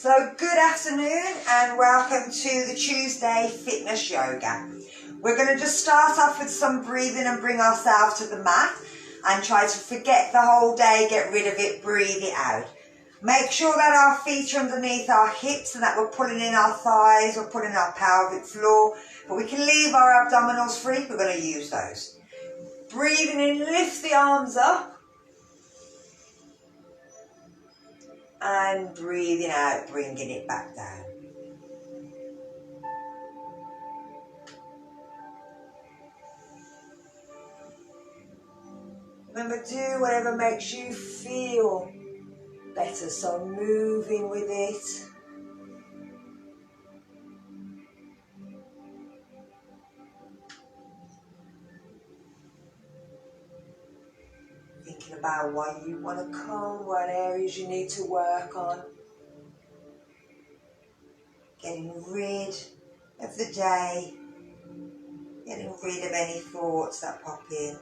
So good afternoon and welcome to the Tuesday Fitness Yoga. We're going to just start off with some breathing and bring ourselves to the mat and try to forget the whole day, get rid of it, breathe it out. Make sure that our feet are underneath our hips and that we're pulling in our thighs, we're pulling our pelvic floor, but we can leave our abdominals free, we're going to use those. Breathing in, lift the arms up. And breathing out, bringing it back down. Remember, do whatever makes you feel better, so moving with it. Thinking about what you want to come, what areas you need to work on. Getting rid of the day, getting rid of any thoughts that pop in.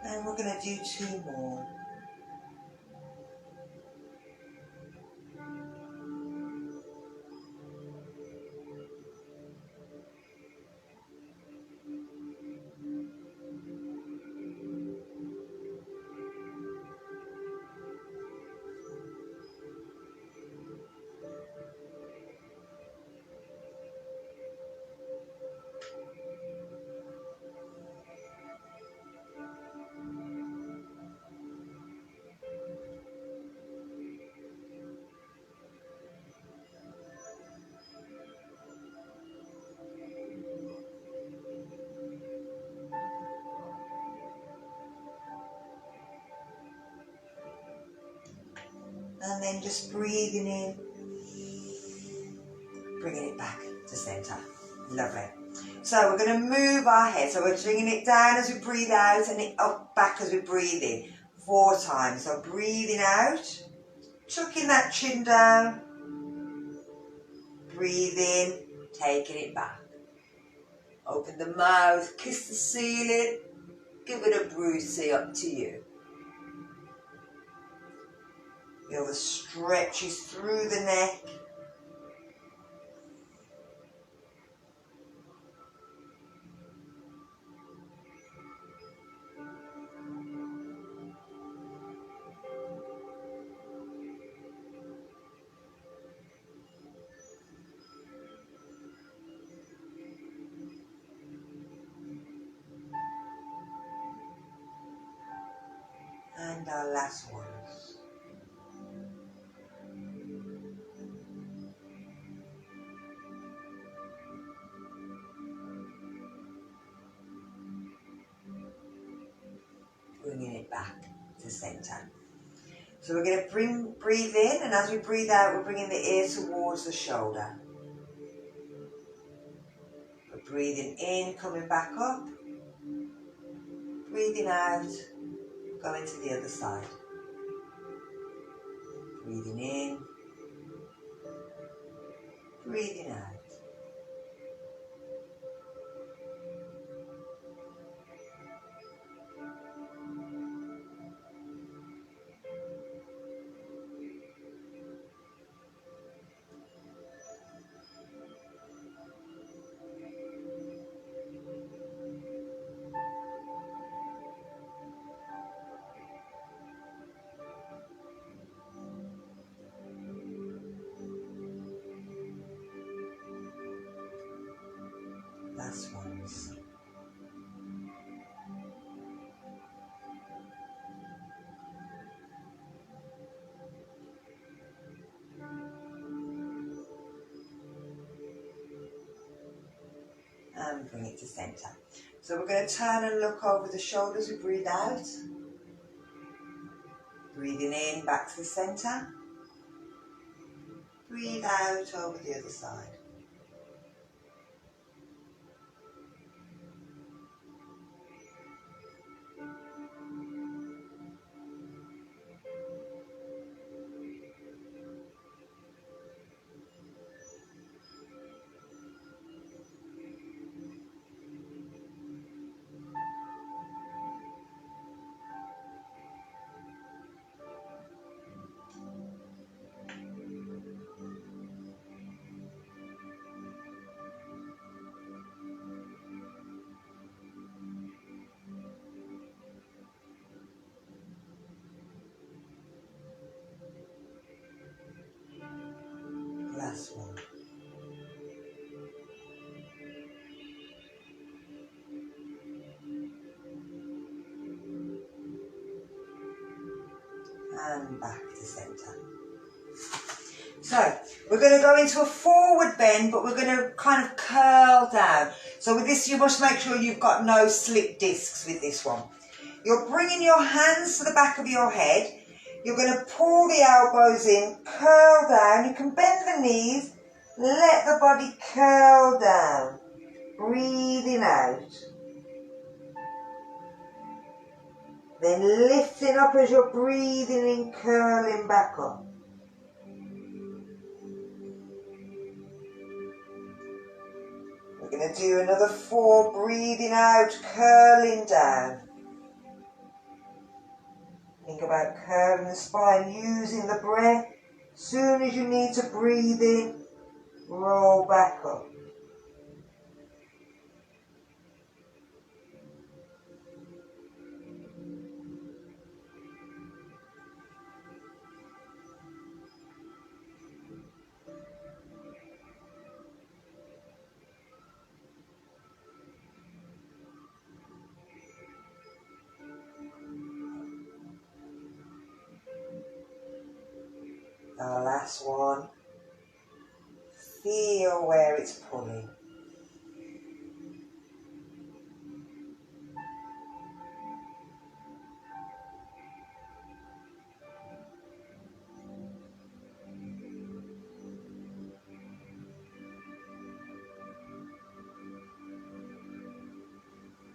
And we're going to do 2 more. And then just breathing in, bringing it back to centre. Lovely. So we're going to move our head. So we're bringing it down as we breathe out and it up back as we breathe in. 4 times. So breathing out, tucking that chin down, breathe in, taking it back. Open the mouth, kiss the ceiling, give it a brucey, up to you. Feel the stretches through the neck. And our last ones. Bringing it back to centre. So we're going to breathe in, and as we breathe out, we're bringing the ear towards the shoulder. We're breathing in, coming back up. Breathing out, going to the other side. Breathing in, breathing out. Last ones. and bring it to centre. So we're going to turn and look over the shoulders. We breathe out. Breathing in, back to the centre. Breathe out over the other side. Last one. And back to centre. So we're going to go into a forward bend, but we're going to kind of curl down. So with this, you must make sure you've got no slip discs with this one. You're bringing your hands to the back of your head. You're going to pull the elbows in, curl down. You can bend the knees, let the body curl down. Breathing out. Then lifting up as you're breathing in, curling back up. We're going to do another 4, breathing out, curling down. Think about curling the spine, using the breath. As soon as you need to breathe in, roll back up. Our last one. Feel where it's pulling.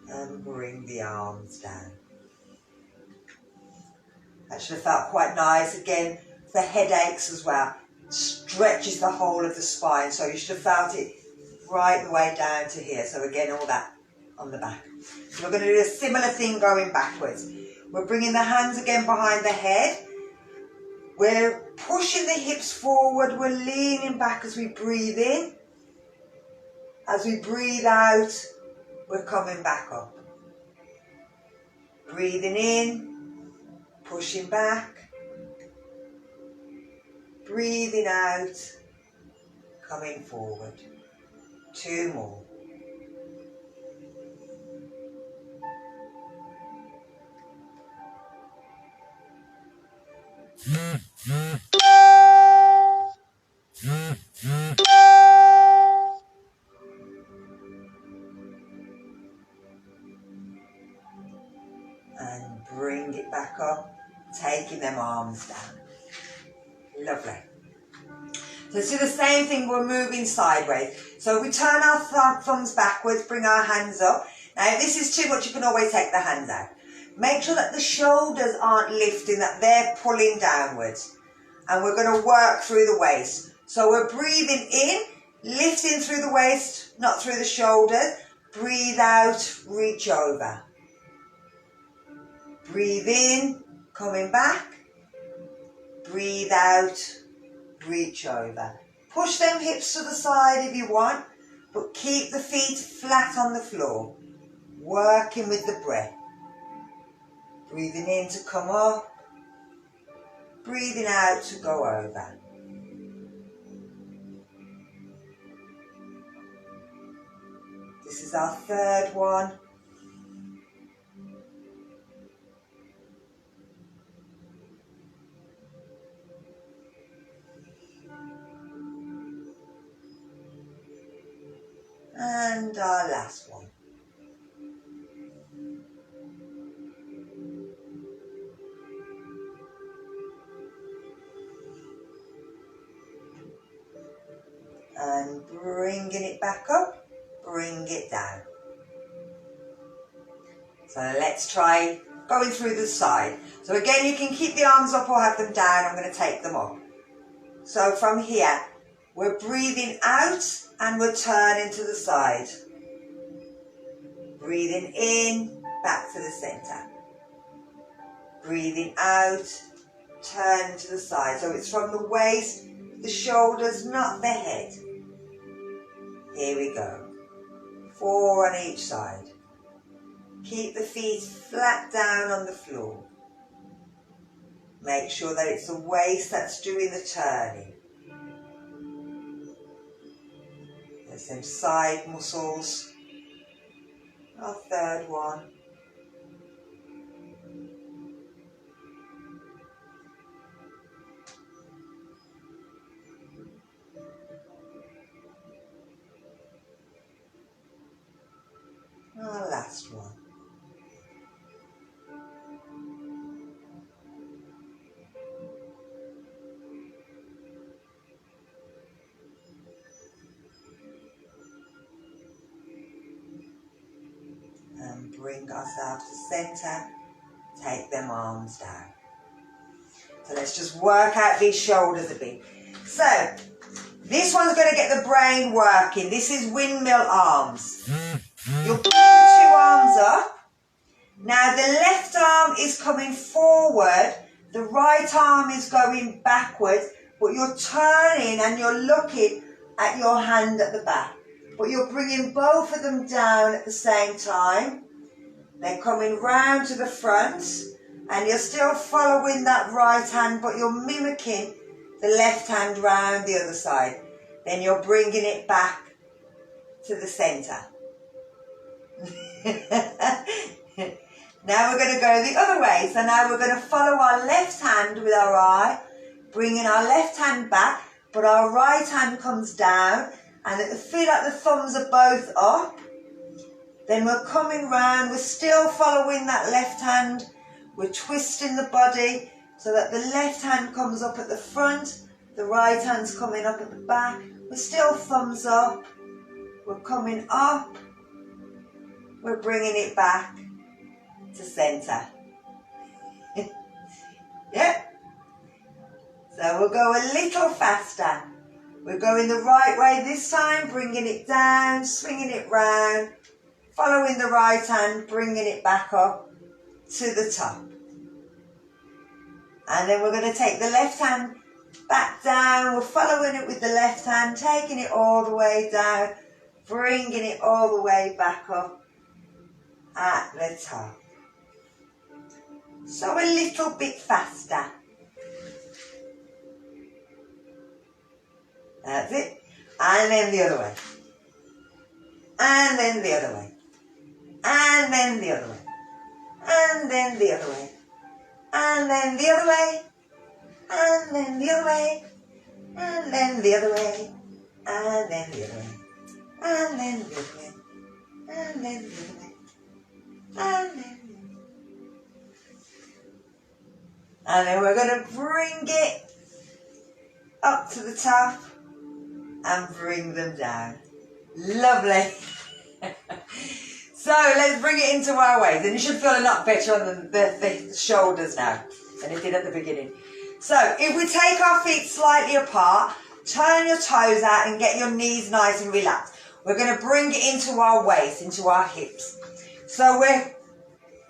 And bring the arms down. That should have felt quite nice. Again, for headaches as well. Stretches the whole of the spine, so you should have felt it right the way down to here. So again, all that on the back. So we're going to do a similar thing going backwards. We're bringing the hands again behind the head. We're pushing the hips forward. We're leaning back as we breathe in. As we breathe out, we're coming back up. Breathing in, pushing back. Breathing out, coming forward. 2 more. And bring it back up, taking them arms down. Lovely. So let's do the same thing, we're moving sideways. So we turn our thumbs backwards, bring our hands up. Now if this is too much, you can always take the hands out. Make sure that the shoulders aren't lifting, that they're pulling downwards. And we're going to work through the waist. So we're breathing in, lifting through the waist, not through the shoulders. Breathe out, reach over. Breathe in, coming back. Breathe out, reach over. Push them hips to the side if you want, but keep the feet flat on the floor. Working with the breath. Breathing in to come up. Breathing out to go over. This is our 3rd one. And our last one. And bringing it back up, bring it down. So let's try going through the side. So again, you can keep the arms up or have them down. I'm going to take them up. So from here, we're breathing out and we're turning to the side. Breathing in, back to the center. Breathing out, turn to the side. So it's from the waist, the shoulders, not the head. Here we go. 4 on each side. Keep the feet flat down on the floor. Make sure that it's the waist that's doing the turning. There's some side muscles. Our third one. Our last one. And bring ourselves to center. Take them arms down. So let's just work out these shoulders a bit. So this one's going to get the brain working. This is windmill arms. You'll put the 2 arms up. Now the left arm is coming forward. The right arm is going backwards. But you're turning and you're looking at your hand at the back. But you're bringing both of them down at the same time. They're coming round to the front. And you're still following that right hand, but you're mimicking the left hand round the other side. Then you're bringing it back to the centre. Now we're going to go the other way. So now we're going to follow our left hand with our eye, bringing our left hand back, but our right hand comes down, and feel like the thumbs are both up. Then we're coming round, we're still following that left hand. We're twisting the body so that the left hand comes up at the front, the right hand's coming up at the back. We're still thumbs up. We're coming up. We're bringing it back to centre. Yep. So we'll go a little faster. We're going the right way this time, bringing it down, swinging it round, following the right hand, bringing it back up to the top. And then we're going to take the left hand back down. We're following it with the left hand, taking it all the way down, bringing it all the way back up at the top. So a little bit faster. That's it. And then the other way. And then the other way. And then the other way. And then the other way. And then the other way. And then the other way. And then the other way. And then the other way. And then the other way. And then the other way. And then we're going to bring it up to the top and bring them down. Lovely. So let's bring it into our waist. And you should feel a lot better on the shoulders now than it did at the beginning. So if we take our feet slightly apart, turn your toes out and get your knees nice and relaxed. We're going to bring it into our waist, into our hips. So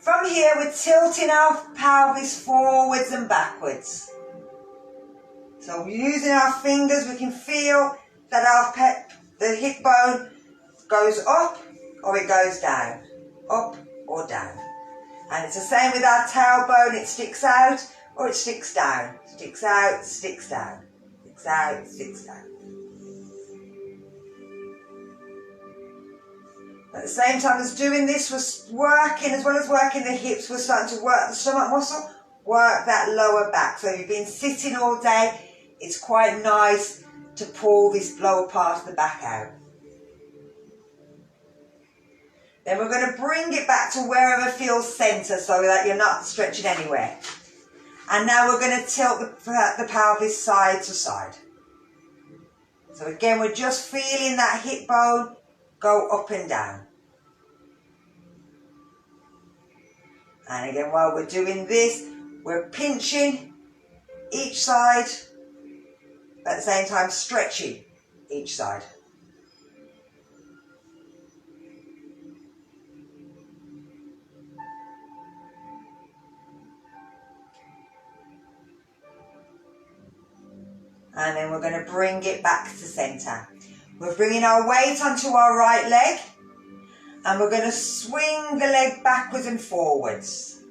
from here we're tilting our pelvis forwards and backwards. So using our fingers, we can feel that the hip bone goes up or it goes down, up or down. And it's the same with our tailbone, it sticks out or it sticks down, sticks out, sticks down, sticks out, sticks down. At the same time as doing this, we're working, as well as working the hips, we're starting to work the stomach muscle, work that lower back. So you've been sitting all day, it's quite nice to pull this lower part of the back out. Then we're going to bring it back to wherever feels centre so that you're not stretching anywhere. And now we're going to tilt the pelvis side to side. So again, we're just feeling that hip bone go up and down. And again, while we're doing this, we're pinching each side, at the same time stretching each side. And then we're going to bring it back to centre. We're bringing our weight onto our right leg, and we're going to swing the leg backwards and forwards,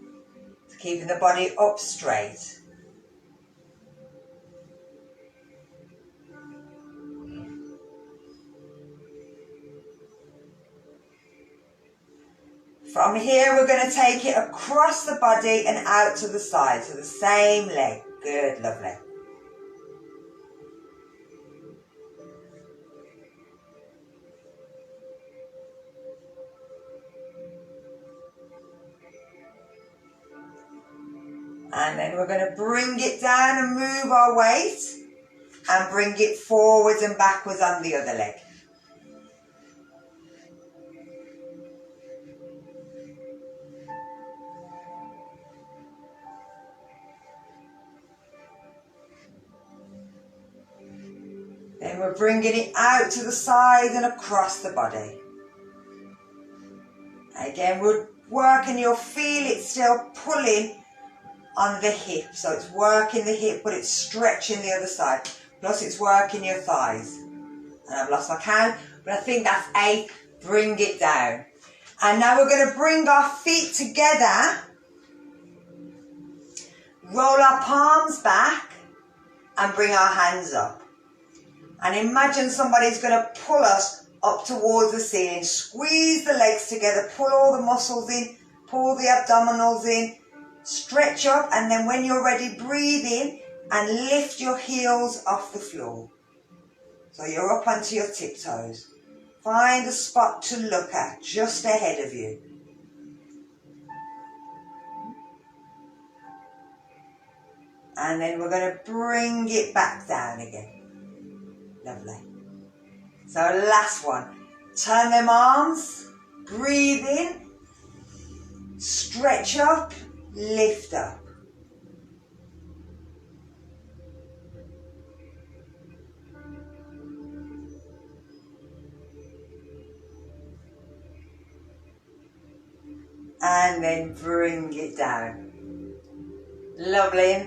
keeping the body up straight. From here, we're going to take it across the body and out to the side, so the same leg. Good, lovely. And then we're going to bring it down and move our weight and bring it forwards and backwards on the other leg. Then we're bringing it out to the side and across the body. Again, we're working, you'll feel it still pulling on the hip. So it's working the hip, but it's stretching the other side. Plus it's working your thighs. And I've lost my count, but I think that's 8. Bring it down. And now we're going to bring our feet together. Roll our palms back and bring our hands up. And imagine somebody's going to pull us up towards the ceiling. Squeeze the legs together, pull all the muscles in, pull the abdominals in, stretch up, and then when you're ready, breathe in and lift your heels off the floor. So you're up onto your tiptoes. Find a spot to look at just ahead of you. And then we're going to bring it back down again. Lovely. So last one. Turn them arms, breathe in, stretch up, lift up. And then bring it down. Lovely.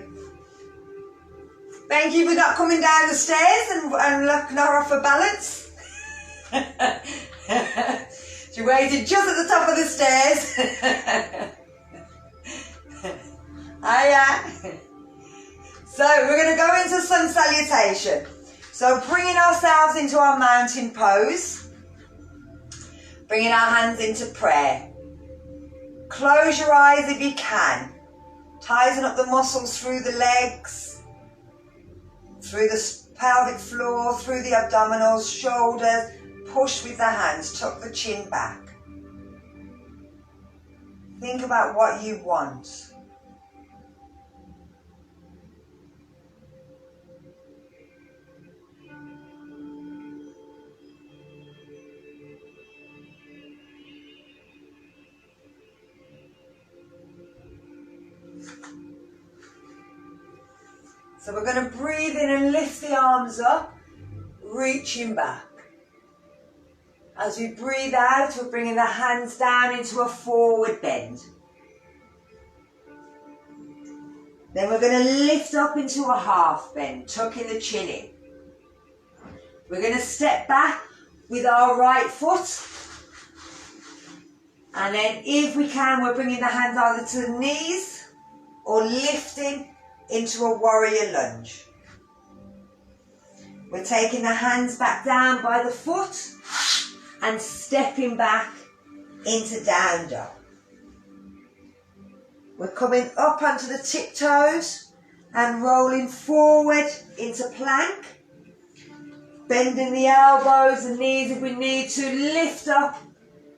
Thank you for not coming down the stairs and looking her off her balance. She waited just at the top of the stairs. Hiya. So we're going to go into sun salutation. So bringing ourselves into our mountain pose. Bringing our hands into prayer. Close your eyes if you can. Tighten up the muscles through the legs, through the pelvic floor, through the abdominals, shoulders. Push with the hands, tuck the chin back. Think about what you want. So we're going to breathe in and lift the arms up, reaching back. As we breathe out, we're bringing the hands down into a forward bend. Then we're going to lift up into a half bend, tucking the chin in. We're going to step back with our right foot. And then if we can, we're bringing the hands either to the knees or lifting into a warrior lunge. We're taking the hands back down by the foot and stepping back into down dog. We're coming up onto the tiptoes and rolling forward into plank. Bending the elbows and knees if we need to. Lift up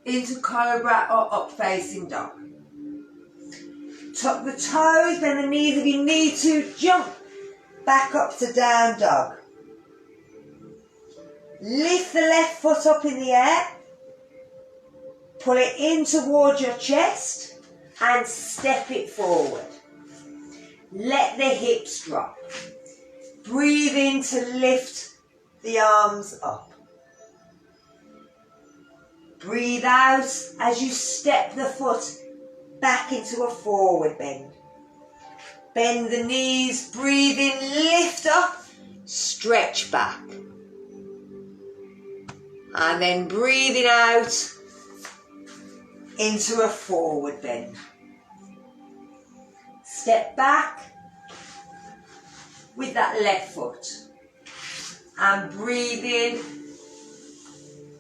into cobra or up facing dog. Tuck the toes, bend the knees if you need to, jump back up to down dog. Lift the left foot up in the air, pull it in towards your chest and step it forward. Let the hips drop. Breathe in to lift the arms up. Breathe out as you step the foot back into a forward bend. Bend the knees, breathe in, lift up, stretch back. And then breathing out into a forward bend. Step back with that left foot. And breathe in,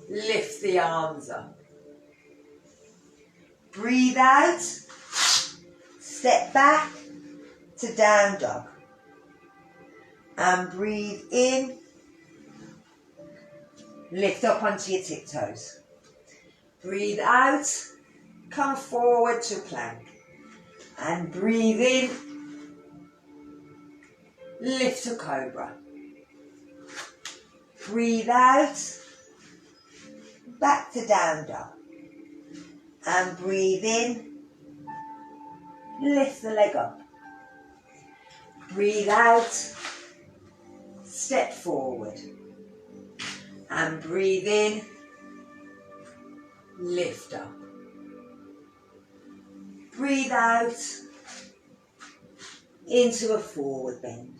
lift the arms up. Breathe out, step back to down dog. And breathe in, lift up onto your tiptoes. Breathe out, come forward to plank. And breathe in, lift to cobra. Breathe out, back to down dog. And breathe in, lift the leg up. Breathe out, step forward. And breathe in, lift up. Breathe out into a forward bend.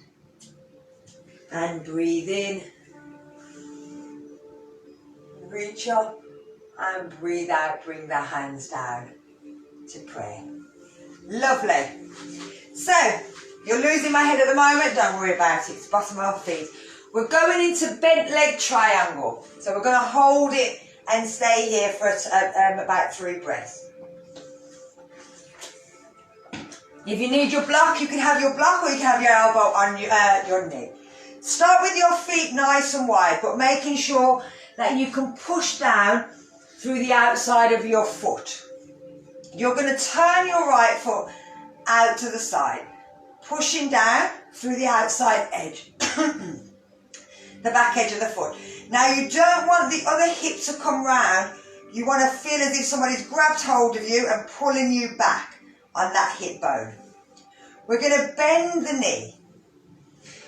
And breathe in, reach up and breathe out, bring the hands down to prayer. Lovely. So, you're losing my head at the moment, don't worry about it, it's bottom of the feet. We're going into bent leg triangle. So we're going to hold it and stay here for about 3 breaths. If you need your block, you can have your block or you can have your elbow on your knee. Start with your feet nice and wide, but making sure that you can push down through the outside of your foot. You're going to turn your right foot out to the side, pushing down through the outside edge, the back edge of the foot. Now you don't want the other hip to come round. You want to feel as if somebody's grabbed hold of you and pulling you back on that hip bone. We're going to bend the knee.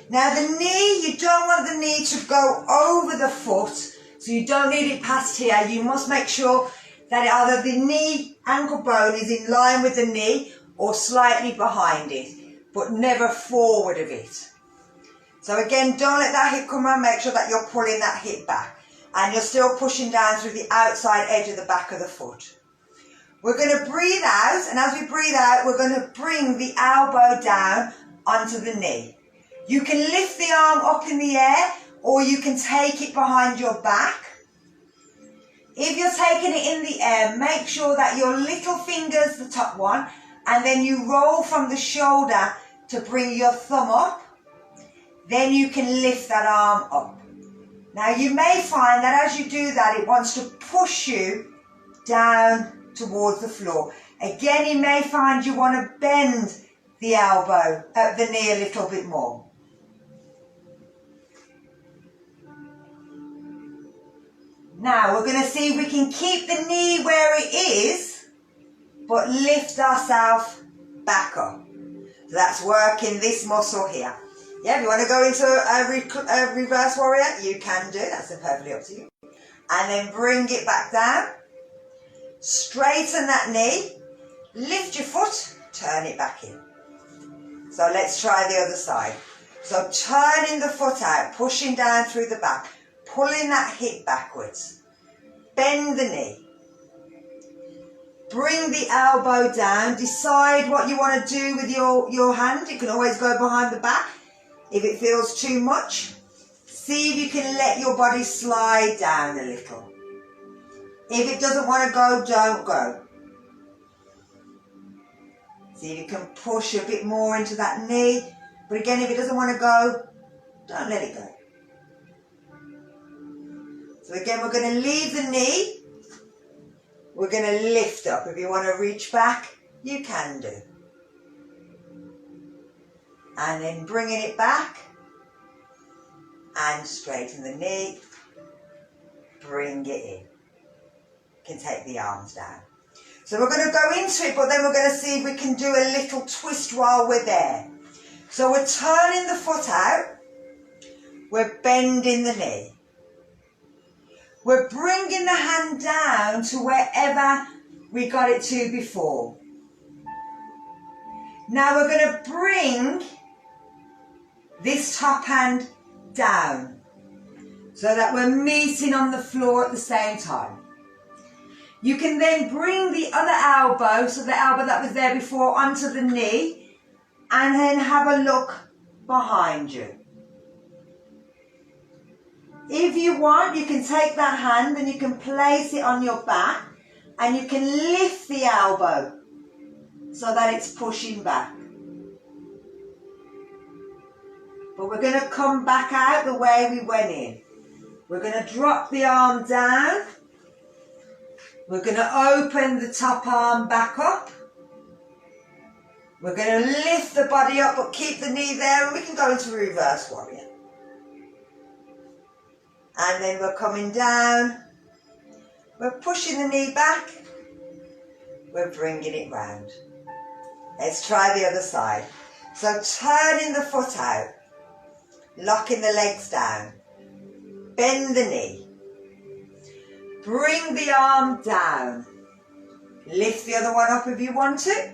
Now the knee, you don't want the knee to go over the foot, so you don't need it past here. You must make sure that either the knee ankle bone is in line with the knee or slightly behind it, but never forward of it. So again, don't let that hip come around, make sure that you're pulling that hip back and you're still pushing down through the outside edge of the back of the foot. We're going to breathe out, and as we breathe out, we're going to bring the elbow down onto the knee. You can lift the arm up in the air or you can take it behind your back. If you're taking it in the air, make sure that your little finger's the top one, and then you roll from the shoulder to bring your thumb up. Then you can lift that arm up. Now you may find that as you do that, it wants to push you down towards the floor. Again, you may find you want to bend the elbow, the knee a little bit more. Now we're going to see if we can keep the knee where it is, but lift ourselves back up. So that's working this muscle here. Yeah, if you want to go into a reverse warrior, you can do. That's perfectly up to you. And then bring it back down. Straighten that knee. Lift your foot. Turn it back in. So let's try the other side. So turning the foot out, pushing down through the back, pulling that hip backwards. Bend the knee. Bring the elbow down. Decide what you want to do with your hand. You can always go behind the back. If it feels too much, see if you can let your body slide down a little. If it doesn't want to go, don't go. See if you can push a bit more into that knee. But again, if it doesn't want to go, don't let it go. So again, we're going to leave the knee we're going to lift up. If you want to reach back, you can do. And then bringing it back and straighten the knee, bring it in. You can take the arms down. So we're going to go into it, but then we're going to see if we can do a little twist while we're there. So we're turning the foot out, we're bending the knee. We're bringing the hand down to wherever we got it to before. Now we're going to bring this top hand down so that we're meeting on the floor at the same time. You can then bring the other elbow, so the elbow that was there before, onto the knee, and then have a look behind you. If you want, you can take that hand and you can place it on your back, and you can lift the elbow so that it's pushing back. But we're going to come back out the way we went in. We're going to drop the arm down. We're going to open the top arm back up. We're going to lift the body up but keep the knee there, and we can go into reverse warrior. And then we're coming down. We're pushing the knee back. We're bringing it round. Let's try the other side. So turning the foot out, locking the legs down, bend the knee, bring the arm down, lift the other one up if you want to,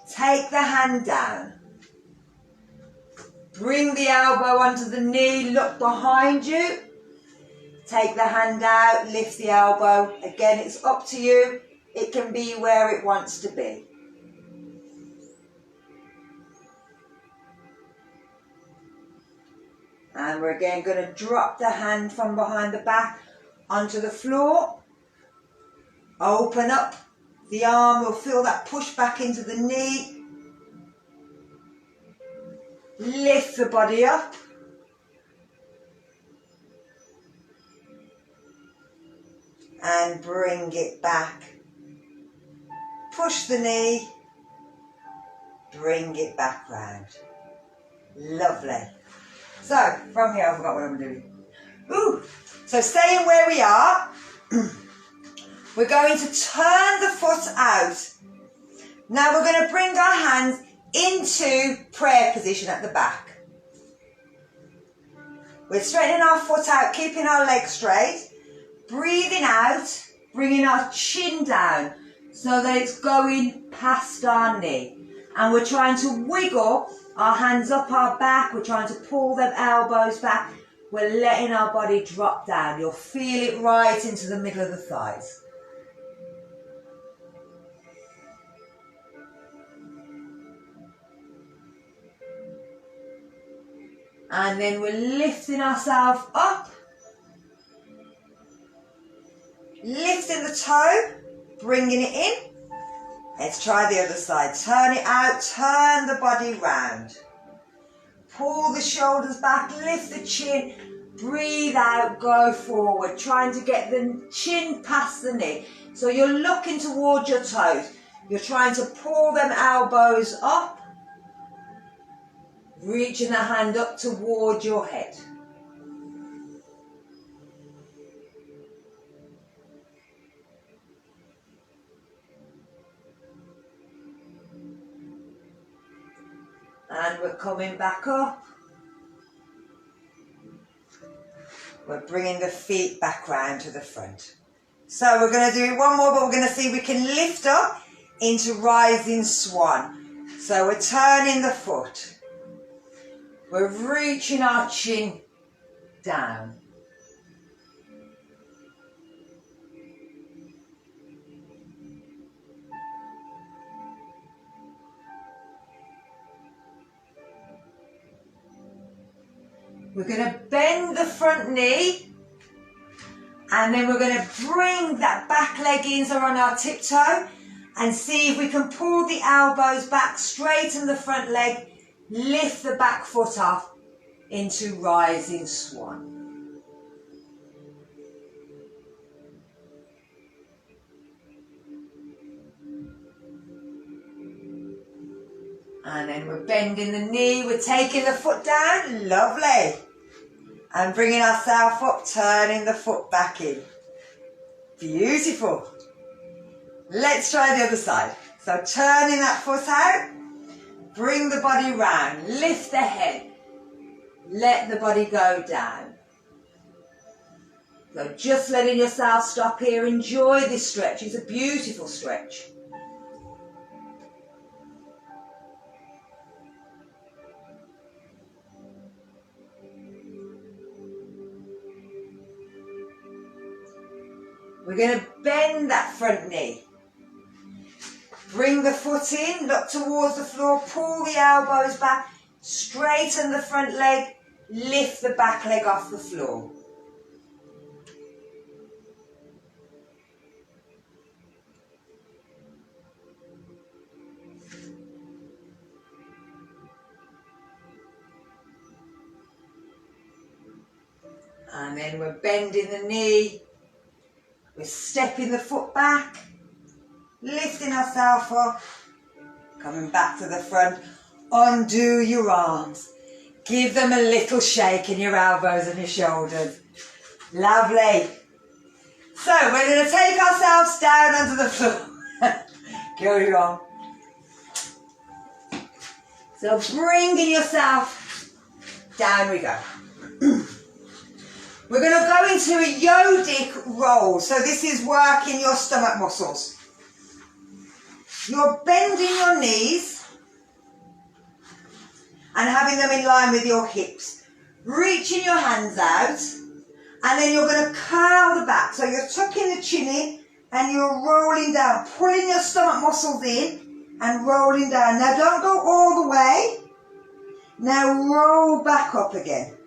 take the hand down, bring the elbow onto the knee, look behind you, take the hand out, lift the elbow. Again, it's up to you. It can be where it wants to be. And we're again going to drop the hand from behind the back onto the floor. Open up the arm, we'll feel that push back into the knee. Lift the body up. And bring it back. Push the knee. Bring it back round. Lovely. So, from here, I forgot what I'm doing. So staying where we are, we're going to turn the foot out. Now we're going to bring our hands into prayer position at the back. We're straightening our foot out, keeping our legs straight. Breathing out, bringing our chin down so that it's going past our knee. And we're trying to wiggle our hands up our back. We're trying to pull them elbows back. We're letting our body drop down. You'll feel it right into the middle of the thighs. And then we're lifting ourselves up. Lifting the toe, bringing it in. Let's try the other side. Turn it out, turn the body round. Pull the shoulders back, lift the chin, breathe out, go forward. Trying to get the chin past the knee. So you're looking towards your toes. You're trying to pull them elbows up. Reaching the hand up towards your head. And we're coming back up. We're bringing the feet back round to the front. So we're going to do it one more, but we're going to see if we can lift up into rising swan. So we're turning the foot. We're reaching our chin down. We're going to bend the front knee, and then we're going to bring that back leg in, so we're on our tiptoe, and see if we can pull the elbows back, straighten the front leg, lift the back foot off into rising swan. And then we're bending the knee, we're taking the foot down, lovely. And bringing ourselves up, turning the foot back in. Beautiful. Let's try the other side. So turning that foot out, bring the body round, lift the head, let the body go down. So just letting yourself stop here, enjoy this stretch, it's a beautiful stretch. We're going to bend that front knee. Bring the foot in, look towards the floor, pull the elbows back, straighten the front leg, lift the back leg off the floor. And then we're bending the knee, we're stepping the foot back, lifting ourselves up, coming back to the front, undo your arms, give them a little shake in your elbows and your shoulders. Lovely. So we're going to take ourselves down onto the floor. Carry on. So bringing yourself down we go. We're going to go into a yogic roll. So this is working your stomach muscles. You're bending your knees and having them in line with your hips. Reaching your hands out, and then you're going to curl the back. So you're tucking the chin in and you're rolling down, pulling your stomach muscles in and rolling down. Now don't go all the way. Now roll back up again,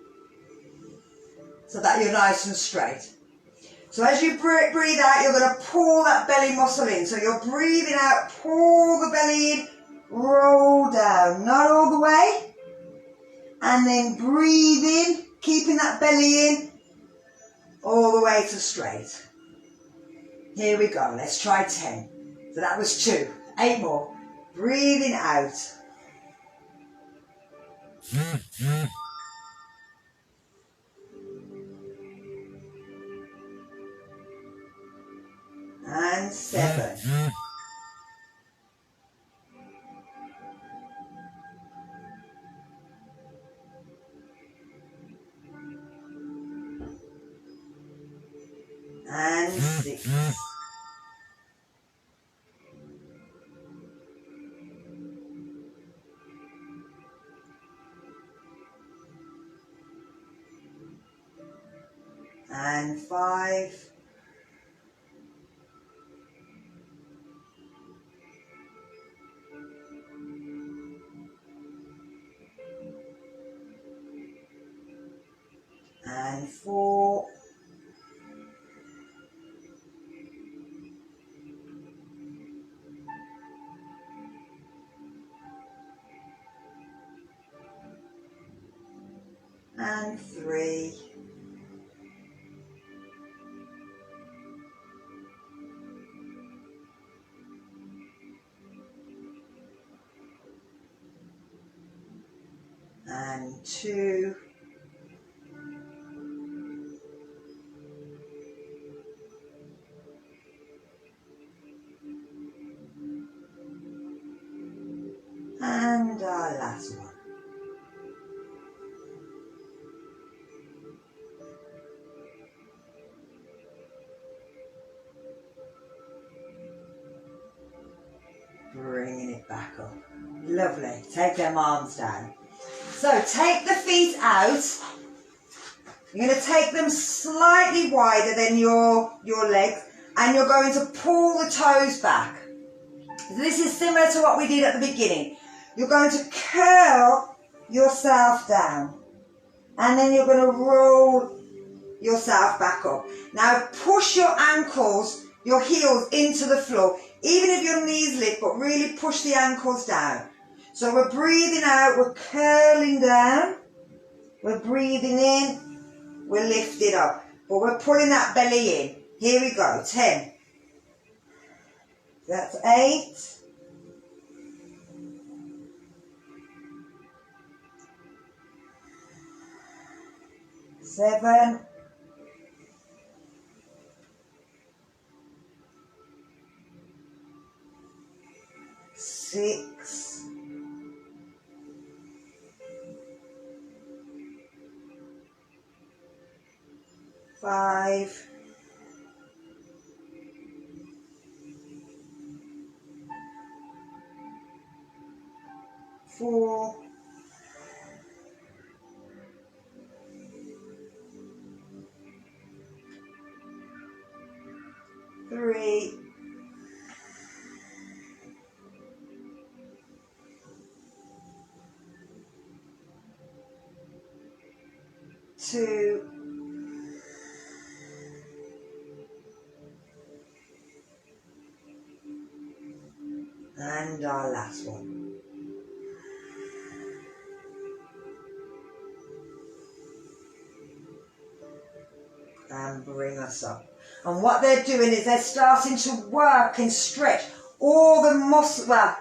so that you're nice and straight. So as you breathe out, you're going to pull that belly muscle in. So you're breathing out, pull the belly in, roll down, not all the way. And then breathe in, keeping that belly in, all the way to straight. Here we go, let's try 10. So that was 2, 8 more. Breathing out. And 7. And 6. And 5. And 4. And 3. And 2. And our last one. Bringing it back up. Lovely. Take them arms down. So take the feet out. You're going to take them slightly wider than your legs, and you're going to pull the toes back. So this is similar to what we did at the beginning. You're going to curl yourself down, and then you're going to roll yourself back up. Now push your ankles, your heels into the floor, even if your knees lift, but really push the ankles down. So we're breathing out, we're curling down, we're breathing in, we're lifting up, but we're pulling that belly in. Here we go, 10. That's 8. 7, 6, 5, 4, 3, 2, and our last one. And bring us up. And what they're doing is they're starting to work and stretch all the muscle, well,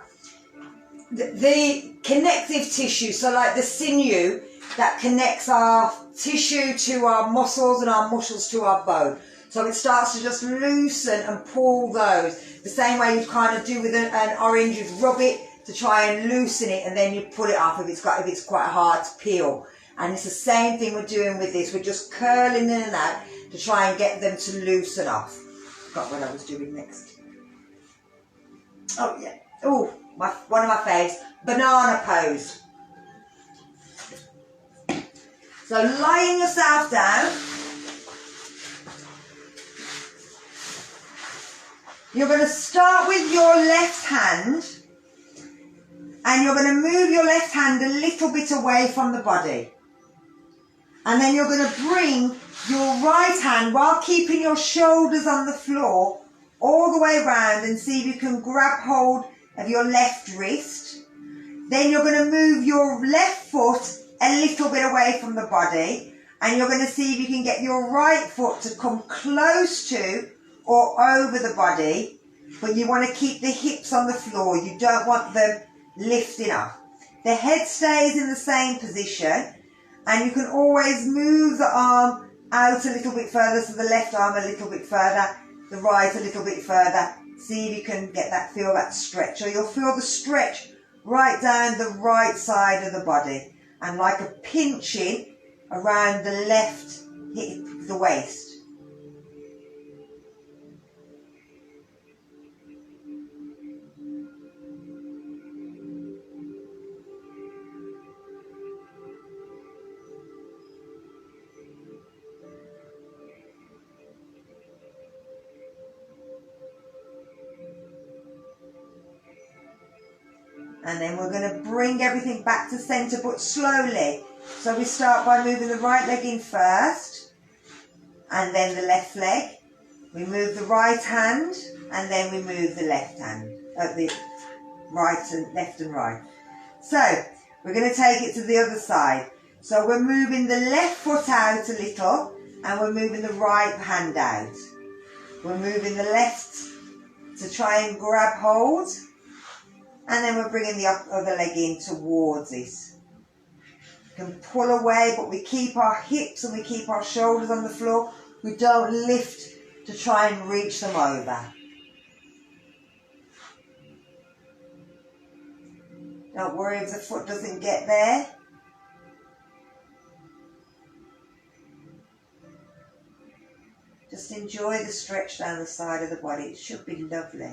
the connective tissue, so like the sinew that connects our tissue to our muscles and our muscles to our bone. So it starts to just loosen and pull those. The same way you kind of do with an orange, you rub it to try and loosen it, and then you pull it off if it's quite hard to peel. And it's the same thing we're doing with this. We're just curling in and out to try and get them to loosen off. Forgot what I was doing next. Oh yeah. Oh, one of my faves, banana pose. So lying yourself down, you're going to start with your left hand, and you're going to move your left hand a little bit away from the body. And then you're going to bring your right hand, while keeping your shoulders on the floor, all the way around, and see if you can grab hold of your left wrist. Then you're going to move your left foot a little bit away from the body, and you're going to see if you can get your right foot to come close to or over the body, but you want to keep the hips on the floor. You don't want them lifting up. The head stays in the same position, and you can always move the arm out a little bit further, so the left arm a little bit further, the right a little bit further. See if you can get that, feel that stretch, or you'll feel the stretch right down the right side of the body, and like a pinching around the left hip, the waist. And then we're going to bring everything back to centre, but slowly. So we start by moving the right leg in first, and then the left leg. We move the right hand, and then we move the left hand. The right and left and right. So we're going to take it to the other side. So we're moving the left foot out a little, and we're moving the right hand out. We're moving the left to try and grab hold. And then we're bringing the other leg in towards it. We can pull away, but we keep our hips and we keep our shoulders on the floor. We don't lift to try and reach them over. Don't worry if the foot doesn't get there. Just enjoy the stretch down the side of the body. It should be lovely.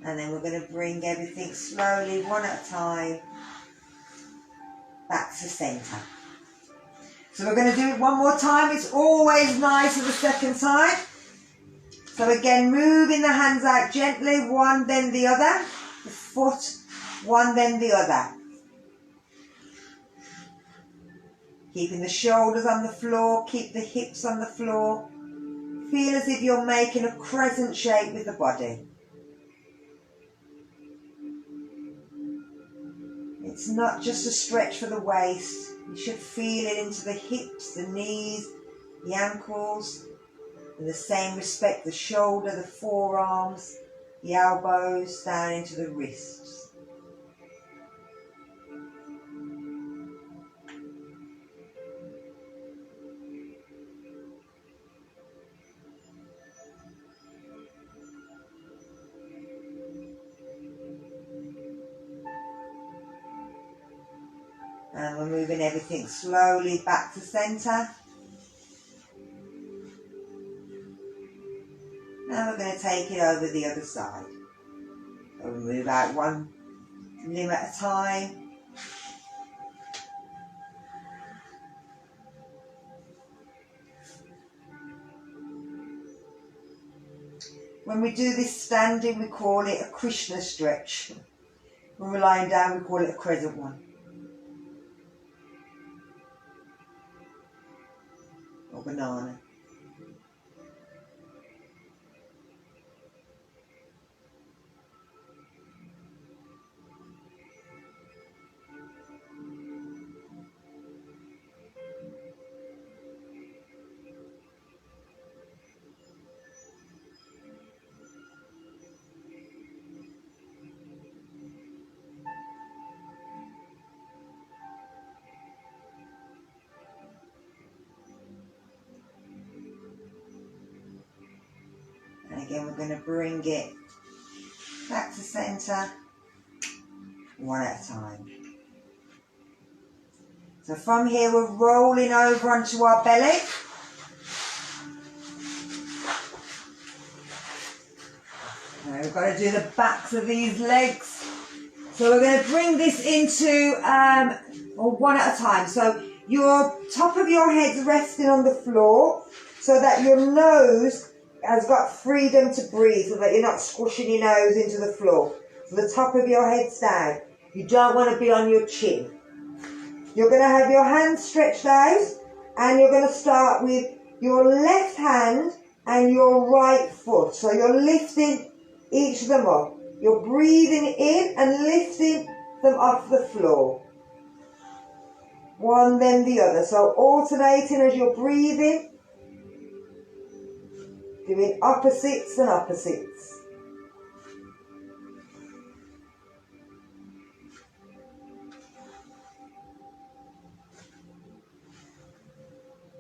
And then we're going to bring everything slowly, one at a time, back to centre. So we're going to do it one more time. It's always nicer the second time. So again, moving the hands out gently, one then the other. The foot, one then the other. Keeping the shoulders on the floor, keep the hips on the floor. Feel as if you're making a crescent shape with the body. It's not just a stretch for the waist. You should feel it into the hips, the knees, the ankles. In the same respect, the shoulder, the forearms, the elbows, down into the wrists. And we're moving everything slowly back to centre. Now we're going to take it over the other side. So we move out one limb at a time. When we do this standing, we call it a Krishna stretch. When we're lying down, we call it a crescent one. Or banana. And again, we're going to bring it back to centre, one at a time. So from here, we're rolling over onto our belly. Now we've got to do the backs of these legs. So we're going to bring this into one at a time. So your top of your head's resting on the floor so that your nose has got freedom to breathe, so that you're not squishing your nose into the floor. So the top of your head's down. You don't want to be on your chin. You're going to have your hands stretched out, and you're going to start with your left hand and your right foot. So you're lifting each of them up. You're breathing in and lifting them off the floor. One, then the other. So alternating as you're breathing, doing opposites and opposites.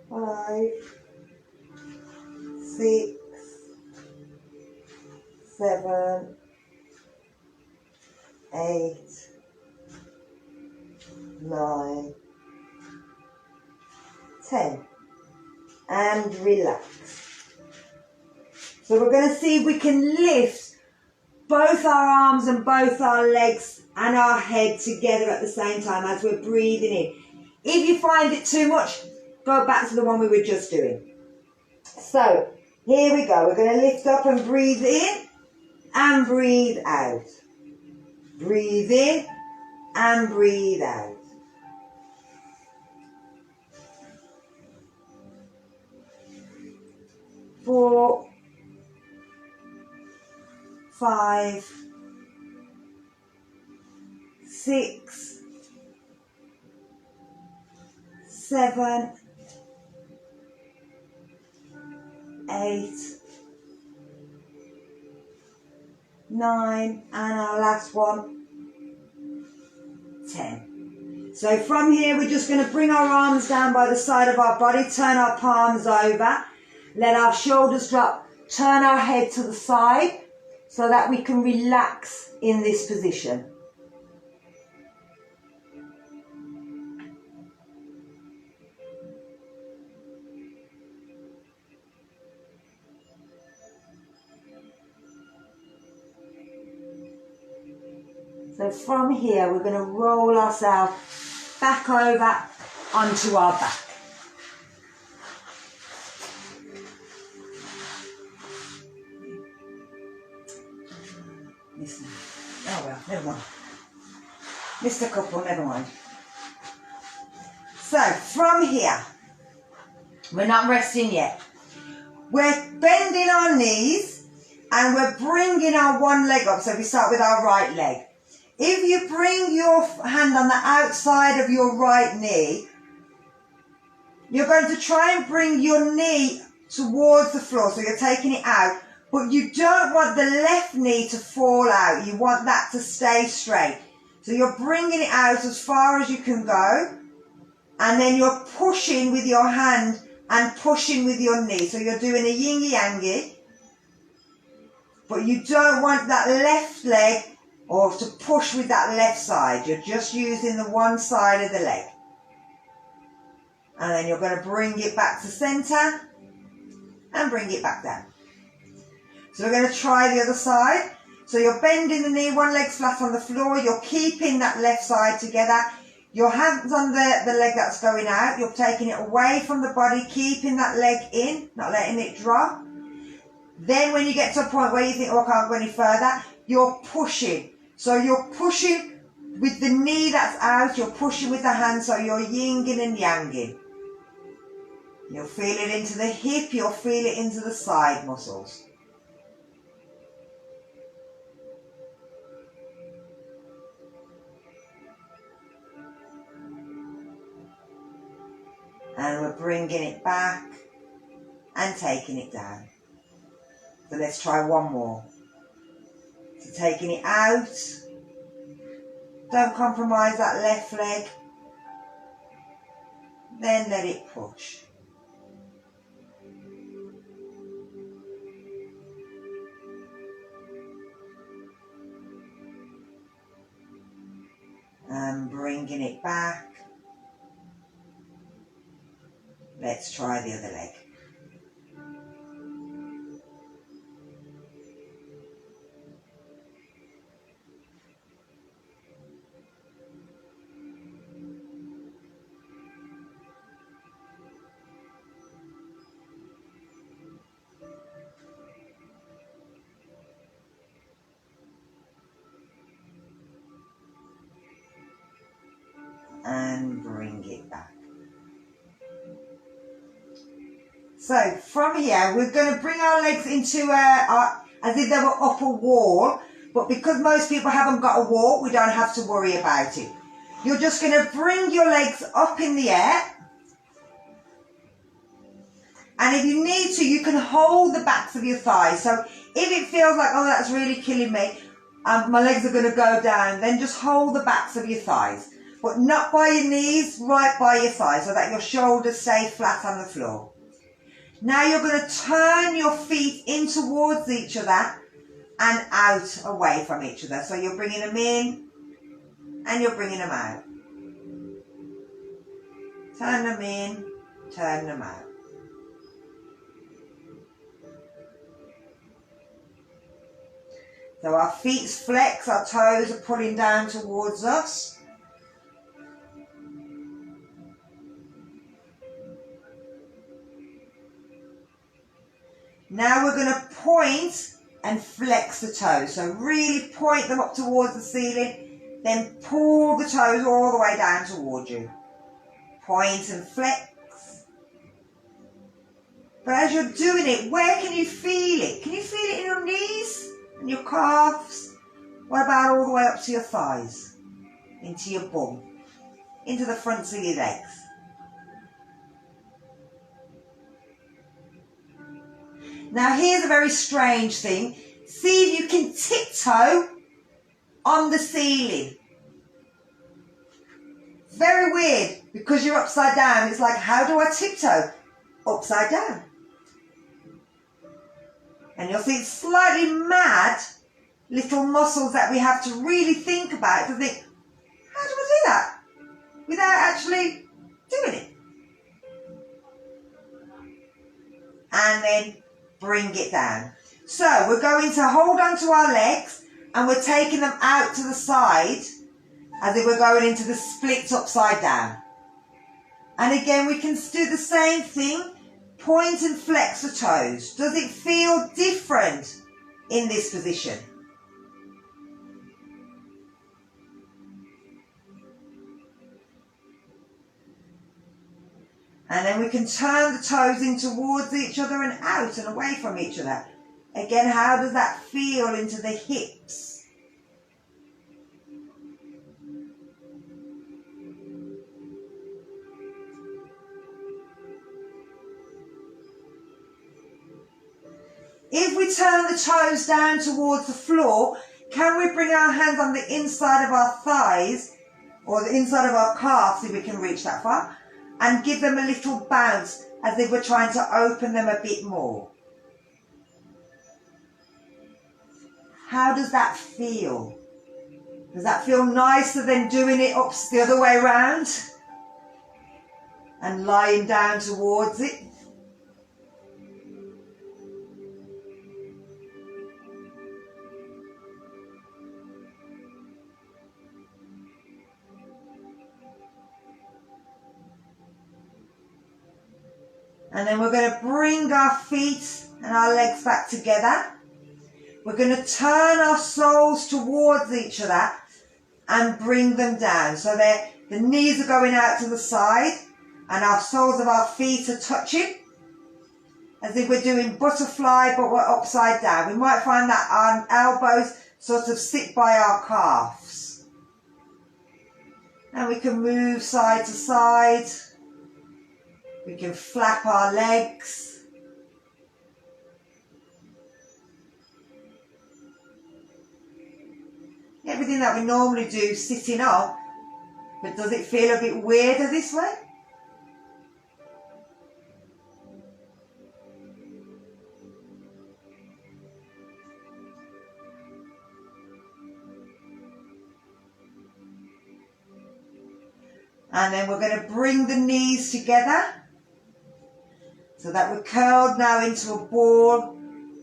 Five, 6, 7, 8, 9, 10. And relax. So we're going to see if we can lift both our arms and both our legs and our head together at the same time as we're breathing in. If you find it too much, go back to the one we were just doing. So here we go. We're going to lift up and breathe in and breathe out. Breathe in and breathe out. 4, 5, 6, 7, 8, 9, and our last one, 10. So from here, we're just going to bring our arms down by the side of our body, turn our palms over, let our shoulders drop, turn our head to the side so that we can relax in this position. So from here, we're going to roll ourselves back over onto our back. Oh well, never mind. Missed a couple, never mind. So from here, we're not resting yet. We're bending our knees and we're bringing our one leg up. So we start with our right leg. If you bring your hand on the outside of your right knee, You're going to try and bring your knee towards the floor, so you're taking it out, but you don't want the left knee to fall out. You want that to stay straight. So you're bringing it out as far as you can go, and then you're pushing with your hand and pushing with your knee. So you're doing a yin-yangi, but you don't want that left leg or to push with that left side. You're just using the one side of the leg. And then you're going to bring it back to center and bring it back down. So we're going to try the other side. So you're bending the knee, one leg's flat on the floor, you're keeping that left side together. Your hand's on the leg that's going out, you're taking it away from the body, keeping that leg in, not letting it drop. Then when you get to a point where you think, oh, I can't go any further, you're pushing. So you're pushing with the knee that's out, you're pushing with the hand, so you're yinging and yanging. You'll feel it into the hip, you'll feel it into the side muscles. And we're bringing it back and taking it down. So let's try one more. So taking it out. Don't compromise that left leg. Then let it push. And bringing it back. Let's try the other leg. And bring it back. So from here, we're going to bring our legs into as if they were up a wall, but because most people haven't got a wall, we don't have to worry about it. You're just going to bring your legs up in the air, and if you need to, you can hold the backs of your thighs. So if it feels like, oh, that's really killing me, my legs are going to go down, then just hold the backs of your thighs, but not by your knees, right by your thighs, so that your shoulders stay flat on the floor. Now you're going to turn your feet in towards each other and out away from each other. So you're bringing them in and you're bringing them out. Turn them in, turn them out. So our feet's flex, our toes are pulling down towards us. Now we're going to point and flex the toes. So really point them up towards the ceiling, then pull the toes all the way down towards you. Point and flex. But as you're doing it, where can you feel it? Can you feel it in your knees and your calves? What about all the way up to your thighs? Into your bum? Into the fronts of your legs? Now here's a very strange thing. See if you can tiptoe on the ceiling. Very weird, because you're upside down. It's like, how do I tiptoe? Upside down. And you'll see it's slightly mad little muscles that we have to really think about to think, how do I do that without actually doing it? And then bring it down. So we're going to hold on to our legs and we're taking them out to the side as if we're going into the splits upside down. And again, we can do the same thing. Point and flex the toes. Does it feel different in this position? And then we can turn the toes in towards each other and out and away from each other. Again, how does that feel into the hips? If we turn the toes down towards the floor, can we bring our hands on the inside of our thighs or the inside of our calves, if we can reach that far, and give them a little bounce as if we're trying to open them a bit more? How does that feel? Does that feel nicer than doing it up the other way around and lying down towards it? And then we're going to bring our feet and our legs back together. We're going to turn our soles towards each other and bring them down. So the knees are going out to the side and our soles of our feet are touching, as if we're doing butterfly but we're upside down. We might find that our elbows sort of sit by our calves. And we can move side to side. We can flap our legs. Everything that we normally do sitting up, but does it feel a bit weirder this way? And then we're going to bring the knees together so that we're curled now into a ball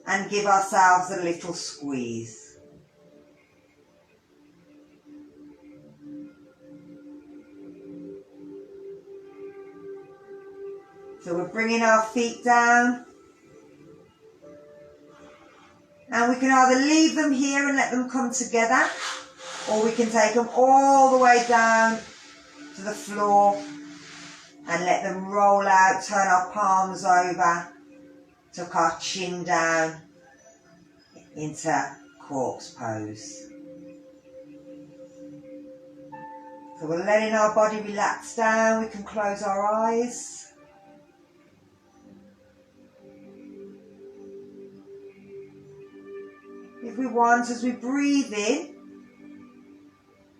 and give ourselves a little squeeze. So we're bringing our feet down, and we can either leave them here and let them come together, or we can take them all the way down to the floor and let them roll out, turn our palms over, tuck our chin down into corpse pose. So we're letting our body relax down. We can close our eyes. If we want, as we breathe in,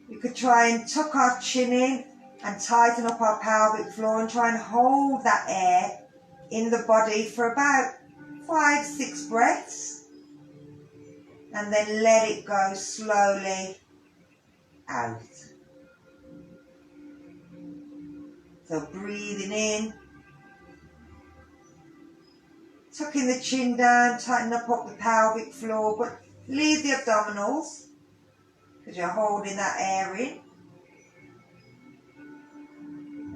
we could try and tuck our chin in and tighten up our pelvic floor and try and hold that air in the body for about 5-6 breaths, and then let it go slowly out. So breathing in, tucking the chin down, tighten up the pelvic floor, but leave the abdominals because you're holding that air in.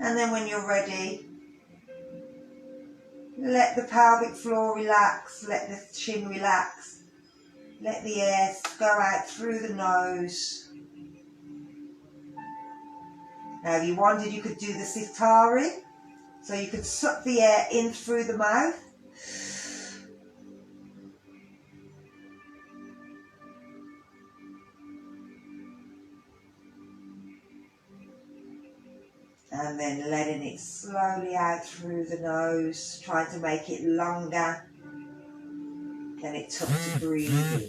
And then when you're ready, let the pelvic floor relax, let the chin relax, let the air go out through the nose. Now if you wanted, you could do the sitari, so you could suck the air in through the mouth. And then letting it slowly out through the nose, trying to make it longer than it took to breathe in.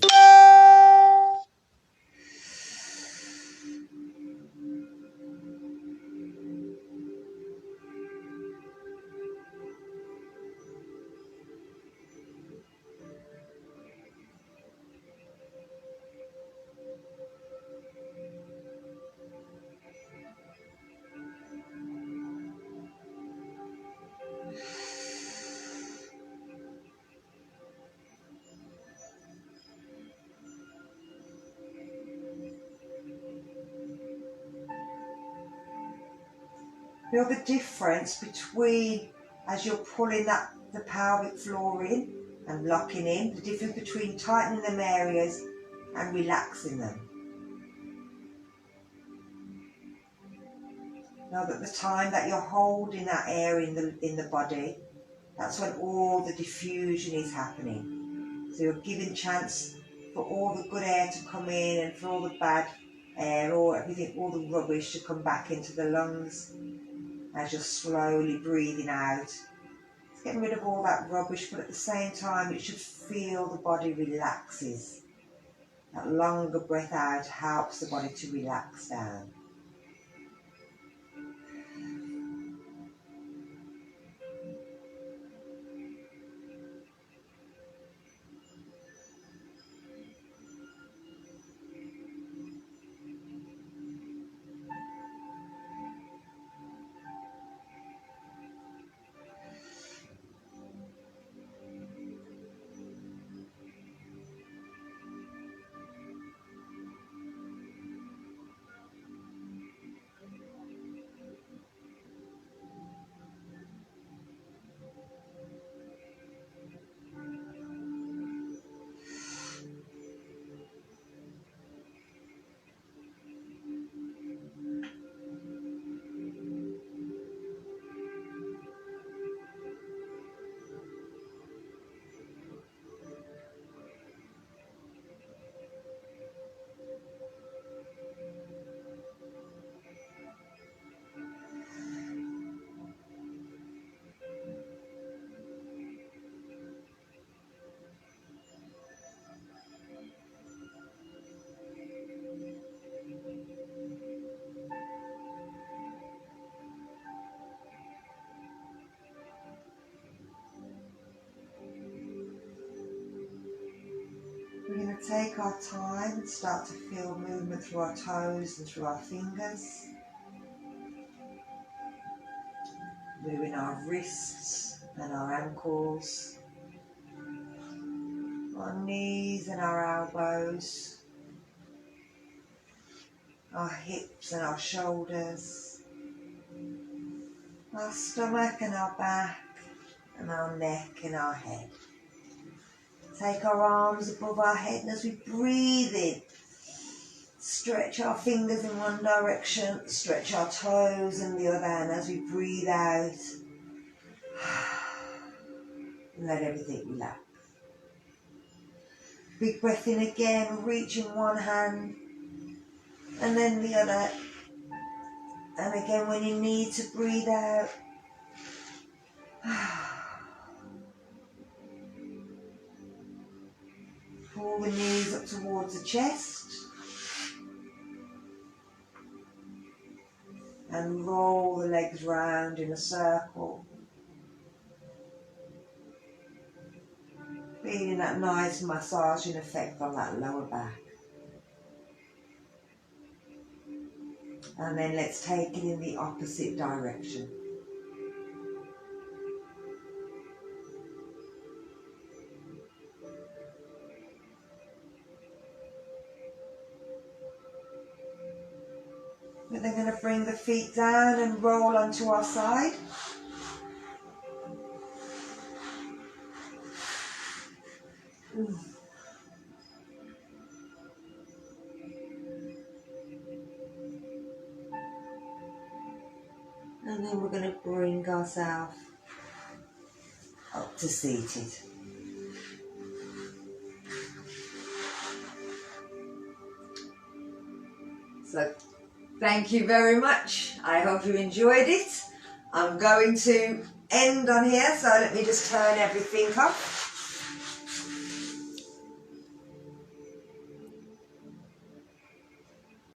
Feel the difference between, as you're pulling the pelvic floor in and locking in, the difference between tightening them areas and relaxing them. Know that the time that you're holding that air in the body, that's when all the diffusion is happening. So you're giving chance for all the good air to come in and for all the bad air or everything, all the rubbish to come back into the lungs as you're slowly breathing out It's getting rid of all that rubbish, but at the same time it should feel the body relaxes. That longer breath out helps the body to relax down. We're going to take our time and start to feel movement through our toes and through our fingers. Moving our wrists and our ankles, our knees and our elbows, our hips and our shoulders, our stomach and our back, and our neck and our head. Take our arms above our head, and as we breathe in, stretch our fingers in one direction, stretch our toes in the other, and as we breathe out, let everything relax. Big breath in again, reaching one hand and then the other. And again, when you need to breathe out, pull the knees up towards the chest and roll the legs round in a circle. Feeling that nice massaging effect on that lower back. And then let's take it in the opposite direction. We're then going to bring the feet down and roll onto our side. And then we're going to bring ourselves up to seated. So, thank you very much. I hope you enjoyed it. I'm going to end on here, so let me just turn everything off.